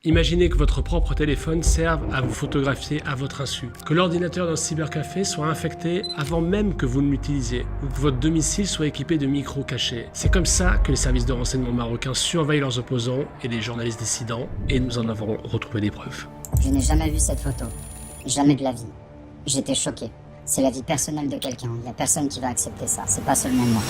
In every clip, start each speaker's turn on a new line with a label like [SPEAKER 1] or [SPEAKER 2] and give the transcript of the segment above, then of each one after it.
[SPEAKER 1] Imaginez que votre propre téléphone serve à vous photographier à votre insu, que l'ordinateur d'un cybercafé soit infecté avant même que vous ne l'utilisiez, ou que votre domicile soit équipé de micros cachés. C'est comme ça que les services de renseignement marocains surveillent leurs opposants et les journalistes dissidents, et nous en avons retrouvé des preuves.
[SPEAKER 2] Je n'ai jamais vu cette photo. Jamais de la vie. J'étais choqué. C'est la vie personnelle de quelqu'un. Il n'y a personne qui va accepter ça. C'est pas seulement moi.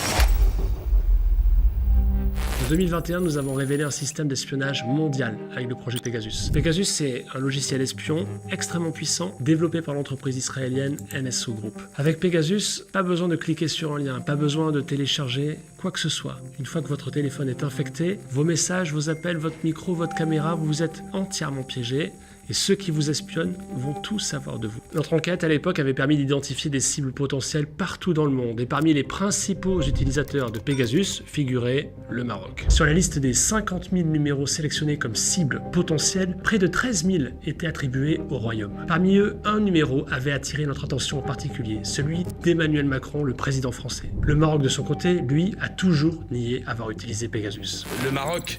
[SPEAKER 1] En 2021, nous avons révélé un système d'espionnage mondial avec le projet Pegasus. Pegasus, c'est un logiciel espion extrêmement puissant développé par l'entreprise israélienne NSO Group. Avec Pegasus, pas besoin de cliquer sur un lien, pas besoin de télécharger quoi que ce soit. Une fois que votre téléphone est infecté, vos messages, vos appels, votre micro, votre caméra, vous êtes entièrement piégés. Et ceux qui vous espionnent vont tout savoir de vous. Notre enquête à l'époque avait permis d'identifier des cibles potentielles partout dans le monde. Et parmi les principaux utilisateurs de Pegasus figurait le Maroc. Sur la liste des 50 000 numéros sélectionnés comme cibles potentielles, près de 13 000 étaient attribués au Royaume. Parmi eux, un numéro avait attiré notre attention en particulier, celui d'Emmanuel Macron, le président français. Le Maroc, de son côté, lui, a toujours nié avoir utilisé Pegasus.
[SPEAKER 3] Le Maroc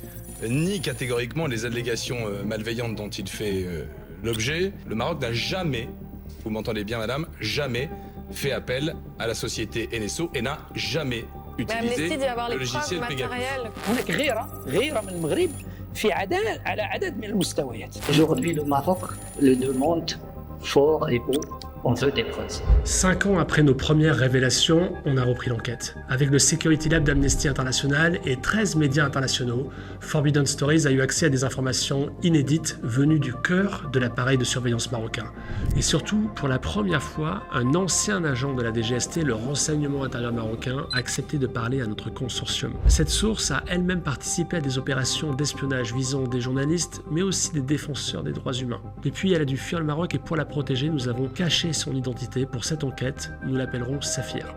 [SPEAKER 3] nie catégoriquement les allégations malveillantes dont il fait l'objet. Le Maroc n'a jamais, vous m'entendez bien madame, jamais fait appel à la société NSO et n'a jamais utilisé le logiciel Pegasus.
[SPEAKER 4] Aujourd'hui, le Maroc le demande fort et haut. On veut des preuves.
[SPEAKER 1] 5 ans après nos premières révélations, on a repris l'enquête. Avec le Security Lab d'Amnesty International et 13 médias internationaux, Forbidden Stories a eu accès à des informations inédites venues du cœur de l'appareil de surveillance marocain. Et surtout, pour la première fois, un ancien agent de la DGST, le renseignement intérieur marocain, a accepté de parler à notre consortium. Cette source a elle-même participé à des opérations d'espionnage visant des journalistes, mais aussi des défenseurs des droits humains. Depuis, elle a dû fuir le Maroc et pour la protéger, nous avons caché son identité pour cette enquête, nous l'appellerons Saphir.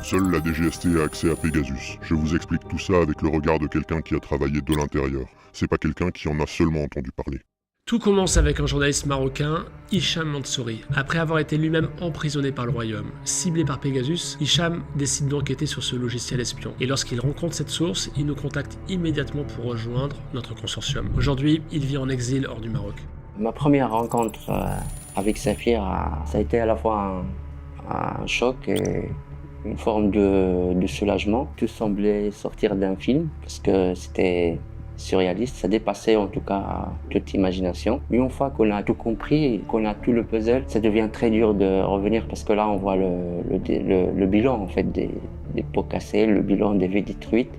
[SPEAKER 5] Seule la DGST a accès à Pegasus. Je vous explique tout ça avec le regard de quelqu'un qui a travaillé de l'intérieur. C'est pas quelqu'un qui en a seulement entendu parler.
[SPEAKER 1] Tout commence avec un journaliste marocain, Hicham Mansouri. Après avoir été lui-même emprisonné par le Royaume, ciblé par Pegasus, Hicham décide d'enquêter sur ce logiciel espion. Et lorsqu'il rencontre cette source, il nous contacte immédiatement pour rejoindre notre consortium. Aujourd'hui, il vit en exil hors du Maroc.
[SPEAKER 6] Ma première rencontre avec Saphir, ça a été à la fois un choc et une forme de soulagement. Tout semblait sortir d'un film parce que c'était surréaliste, ça dépassait en tout cas toute imagination. Mais une fois qu'on a tout compris, qu'on a tout le puzzle, ça devient très dur de revenir parce que là on voit le bilan en fait des pots cassés, le bilan des vies détruites.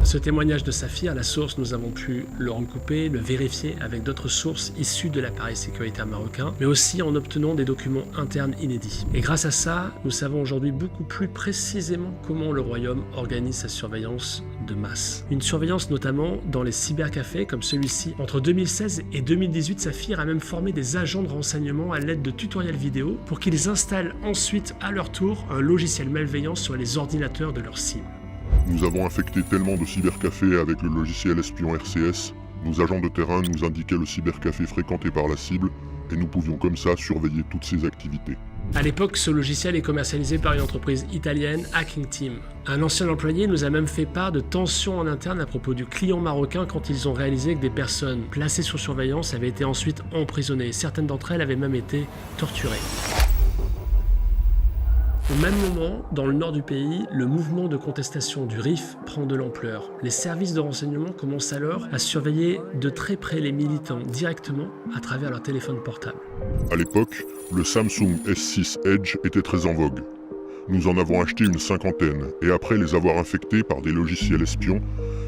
[SPEAKER 1] Ce témoignage de Saphir, la source, nous avons pu le recouper, le vérifier avec d'autres sources issues de l'appareil sécuritaire marocain, mais aussi en obtenant des documents internes inédits. Et grâce à ça, nous savons aujourd'hui beaucoup plus précisément comment le Royaume organise sa surveillance de masse. Une surveillance notamment dans les cybercafés comme celui-ci. Entre 2016 et 2018, Saphir a même formé des agents de renseignement à l'aide de tutoriels vidéo pour qu'ils installent ensuite à leur tour un logiciel malveillant sur les ordinateurs de leur cible.
[SPEAKER 5] Nous avons infecté tellement de cybercafés avec le logiciel espion RCS, nos agents de terrain nous indiquaient le cybercafé fréquenté par la cible et nous pouvions comme ça surveiller toutes ses activités.
[SPEAKER 1] À l'époque, ce logiciel est commercialisé par une entreprise italienne, Hacking Team. Un ancien employé nous a même fait part de tensions en interne à propos du client marocain quand ils ont réalisé que des personnes placées sous surveillance avaient été ensuite emprisonnées. Certaines d'entre elles avaient même été torturées. Au même moment, dans le nord du pays, le mouvement de contestation du RIF prend de l'ampleur. Les services de renseignement commencent alors à surveiller de très près les militants directement à travers leur téléphone portable.
[SPEAKER 5] À l'époque, le Samsung S6 Edge était très en vogue. Nous en avons acheté une 50aine et après les avoir infectés par des logiciels espions,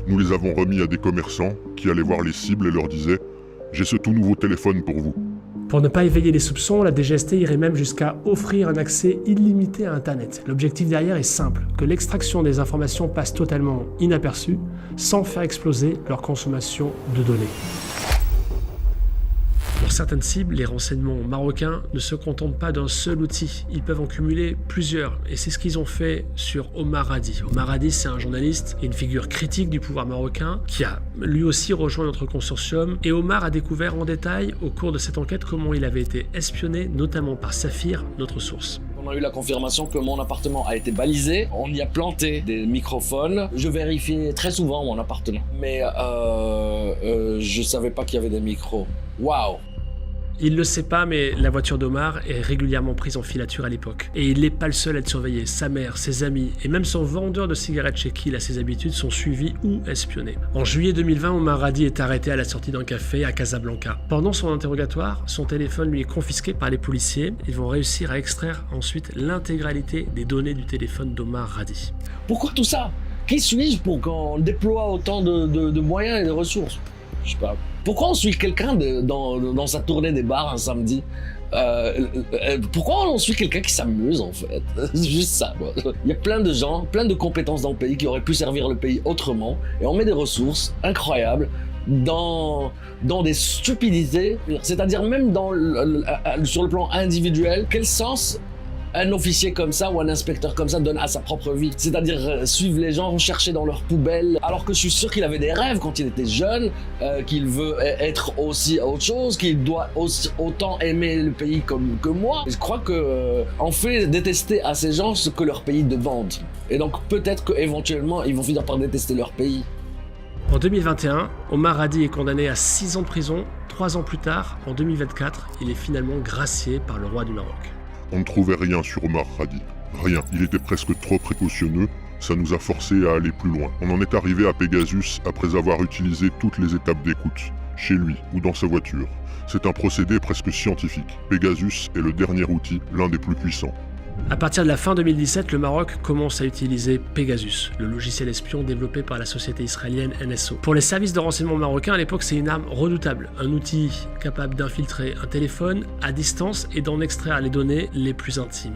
[SPEAKER 5] nous les avons remis à des commerçants qui allaient voir les cibles et leur disaient « J'ai ce tout nouveau téléphone pour vous ».
[SPEAKER 1] Pour ne pas éveiller les soupçons, la DGST irait même jusqu'à offrir un accès illimité à Internet. L'objectif derrière est simple, que l'extraction des informations passe totalement inaperçue, sans faire exploser leur consommation de données. Pour certaines cibles, les renseignements marocains ne se contentent pas d'un seul outil, ils peuvent en cumuler plusieurs, et c'est ce qu'ils ont fait sur Omar Hadi. Omar Hadi, c'est un journaliste et une figure critique du pouvoir marocain qui a lui aussi rejoint notre consortium, et Omar a découvert en détail au cours de cette enquête comment il avait été espionné, notamment par Saphir, notre source.
[SPEAKER 7] On a eu la confirmation que mon appartement a été balisé. On y a planté des microphones. Je vérifiais très souvent mon appartement. Mais je savais pas qu'il y avait des micros. Waouh!
[SPEAKER 1] Il le sait pas, mais la voiture d'Omar est régulièrement prise en filature à l'époque. Et il n'est pas le seul à être surveillé. Sa mère, ses amis et même son vendeur de cigarettes chez qui il a ses habitudes sont suivis ou espionnés. En juillet 2020, Omar Hadi est arrêté à la sortie d'un café à Casablanca. Pendant son interrogatoire, son téléphone lui est confisqué par les policiers. Ils vont réussir à extraire ensuite l'intégralité des données du téléphone d'Omar Hadi.
[SPEAKER 7] Pourquoi tout ça? Qui suis-je pour qu'on déploie autant de moyens et de ressources? Je sais pas. Pourquoi on suit quelqu'un dans sa tournée des bars un samedi? Pourquoi on suit quelqu'un qui s'amuse en fait? C'est juste ça. Il y a plein de gens, plein de compétences dans le pays qui auraient pu servir le pays autrement, et on met des ressources incroyables dans des stupidités, c'est-à-dire même sur le plan individuel. Quel sens un officier comme ça ou un inspecteur comme ça donne à sa propre vie? C'est-à-dire suivre les gens, chercher dans leurs poubelles, alors que je suis sûr qu'il avait des rêves quand il était jeune, qu'il veut être aussi autre chose, qu'il doit autant aimer le pays que moi. Je crois que on fait détester à ces gens ce que leur pays demande. Et donc peut-être qu'éventuellement ils vont finir par détester leur pays.
[SPEAKER 1] En 2021, Omar Hadi est condamné à 6 ans de prison. 3 ans plus tard, en 2024, il est finalement gracié par le roi du Maroc.
[SPEAKER 5] On ne trouvait rien sur Omar Hadi. Rien. Il était presque trop précautionneux. Ça nous a forcé à aller plus loin. On en est arrivé à Pegasus après avoir utilisé toutes les étapes d'écoute, chez lui ou dans sa voiture. C'est un procédé presque scientifique. Pegasus est le dernier outil, l'un des plus puissants.
[SPEAKER 1] À partir de la fin 2017, le Maroc commence à utiliser Pegasus, le logiciel espion développé par la société israélienne NSO. Pour les services de renseignement marocains, à l'époque, c'est une arme redoutable, un outil capable d'infiltrer un téléphone à distance et d'en extraire les données les plus intimes.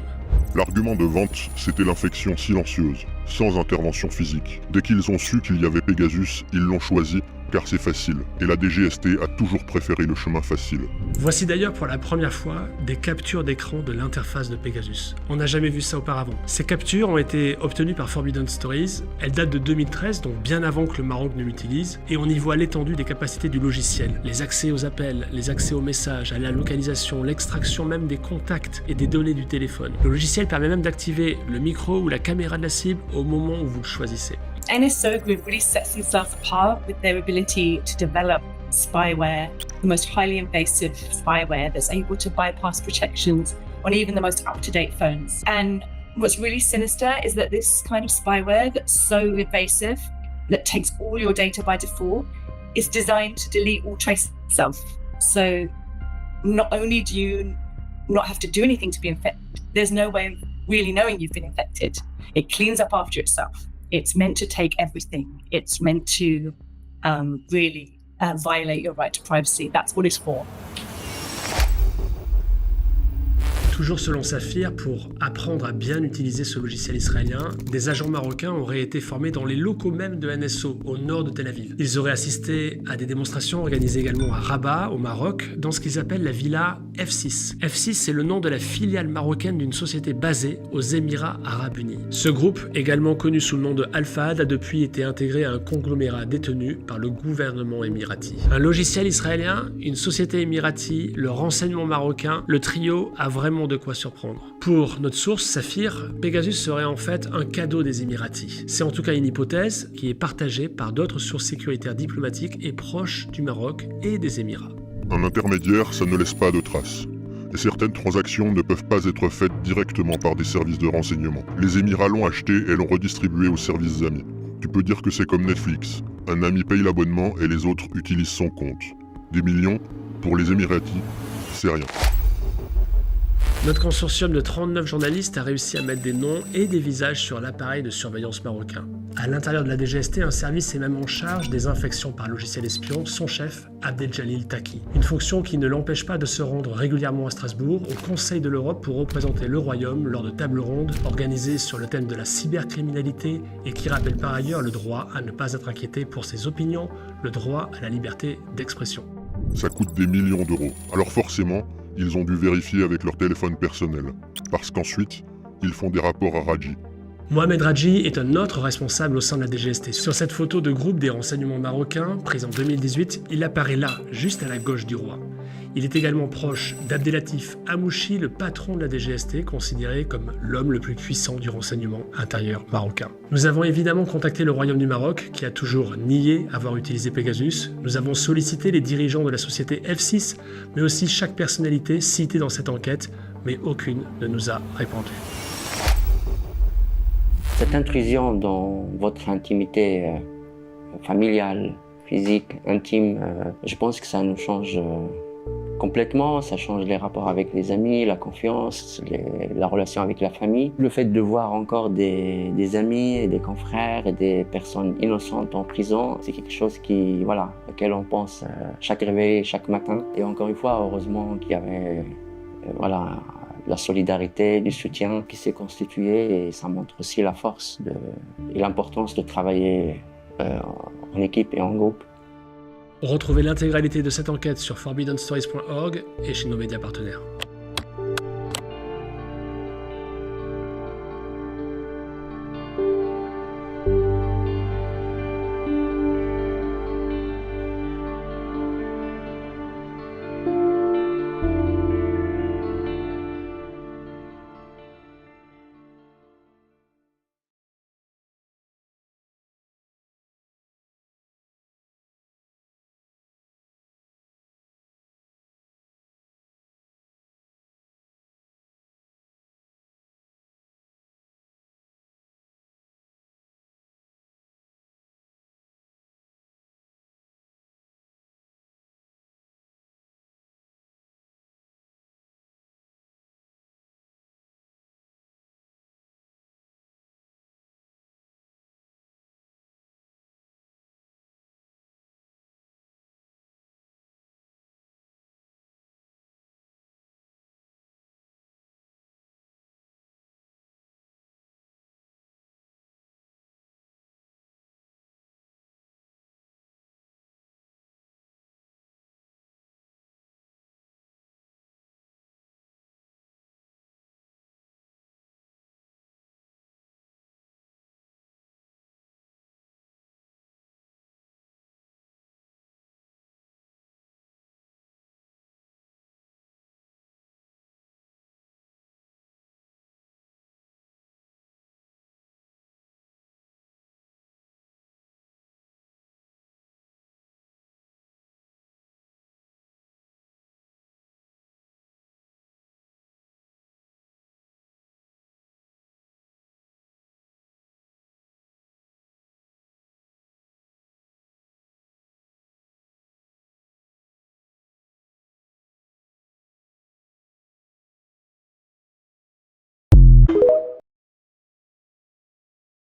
[SPEAKER 5] L'argument de vente, c'était l'infection silencieuse, sans intervention physique. Dès qu'ils ont su qu'il y avait Pegasus, ils l'ont choisi car c'est facile, et la DGST a toujours préféré le chemin facile.
[SPEAKER 1] Voici d'ailleurs pour la première fois des captures d'écran de l'interface de Pegasus. On n'a jamais vu ça auparavant. Ces captures ont été obtenues par Forbidden Stories, elles datent de 2013, donc bien avant que le Maroc ne l'utilise, et on y voit l'étendue des capacités du logiciel, les accès aux appels, les accès aux messages, à la localisation, l'extraction même des contacts et des données du téléphone. Le logiciel permet même d'activer le micro ou la caméra de la cible au moment où vous le choisissez.
[SPEAKER 8] NSO Group really sets themselves apart with their ability to develop spyware, the most highly invasive spyware that's able to bypass protections on even the most up-to-date phones. And what's really sinister is that this kind of spyware that's so invasive, that takes all your data by default, is designed to delete all trace of self. So not only do you not have to do anything to be infected, there's no way of really knowing you've been infected. It cleans up after itself. It's meant to take everything. It's meant to really violate your right to privacy. That's what it's for.
[SPEAKER 1] Toujours selon Safir, pour apprendre à bien utiliser ce logiciel israélien, des agents marocains auraient été formés dans les locaux même de NSO, au nord de Tel Aviv. Ils auraient assisté à des démonstrations organisées également à Rabat, au Maroc, dans ce qu'ils appellent la villa F6. F6, c'est le nom de la filiale marocaine d'une société basée aux Émirats Arabes Unis. Ce groupe, également connu sous le nom de Al-Fahd, a depuis été intégré à un conglomérat détenu par le gouvernement émirati. Un logiciel israélien, une société émirati, le renseignement marocain, le trio a vraiment de quoi surprendre. Pour notre source, Safir, Pegasus serait en fait un cadeau des Émiratis. C'est en tout cas une hypothèse qui est partagée par d'autres sources sécuritaires diplomatiques et proches du Maroc et des Émirats.
[SPEAKER 5] Un intermédiaire, ça ne laisse pas de traces. Et certaines transactions ne peuvent pas être faites directement par des services de renseignement. Les Émirats l'ont acheté et l'ont redistribué aux services amis. Tu peux dire que c'est comme Netflix. Un ami paye l'abonnement et les autres utilisent son compte. Des millions, pour les Émiratis, c'est rien.
[SPEAKER 1] Notre consortium de 39 journalistes a réussi à mettre des noms et des visages sur l'appareil de surveillance marocain. À l'intérieur de la DGST, un service est même en charge des infections par logiciel espion, son chef, Abdeljalil Taki. Une fonction qui ne l'empêche pas de se rendre régulièrement à Strasbourg, au Conseil de l'Europe pour représenter le Royaume lors de tables rondes organisées sur le thème de la cybercriminalité et qui rappelle par ailleurs le droit à ne pas être inquiété pour ses opinions, le droit à la liberté d'expression.
[SPEAKER 5] Ça coûte des millions d'euros, alors forcément, ils ont dû vérifier avec leur téléphone personnel, parce qu'ensuite, ils font des rapports à Raji.
[SPEAKER 1] Mohamed Raji est un autre responsable au sein de la DGST. Sur cette photo de groupe des renseignements marocains, prise en 2018, il apparaît là, juste à la gauche du roi. Il est également proche d'Abdelatif Amouchi, le patron de la DGST, considéré comme l'homme le plus puissant du renseignement intérieur marocain. Nous avons évidemment contacté le Royaume du Maroc, qui a toujours nié avoir utilisé Pegasus. Nous avons sollicité les dirigeants de la société F6, mais aussi chaque personnalité citée dans cette enquête, mais aucune ne nous a répondu.
[SPEAKER 6] Cette intrusion dans votre intimité familiale, physique, intime, je pense que ça nous change complètement. Ça change les rapports avec les amis, la confiance, la relation avec la famille. Le fait de voir encore des amis, et des confrères et des personnes innocentes en prison, c'est quelque chose auquel on pense chaque réveil, chaque matin. Et encore une fois, heureusement qu'il y avait la solidarité, du soutien qui s'est constitué, et ça montre aussi la force et l'importance de travailler en équipe et en groupe.
[SPEAKER 1] Retrouvez l'intégralité de cette enquête sur forbiddenstories.org et chez nos médias partenaires.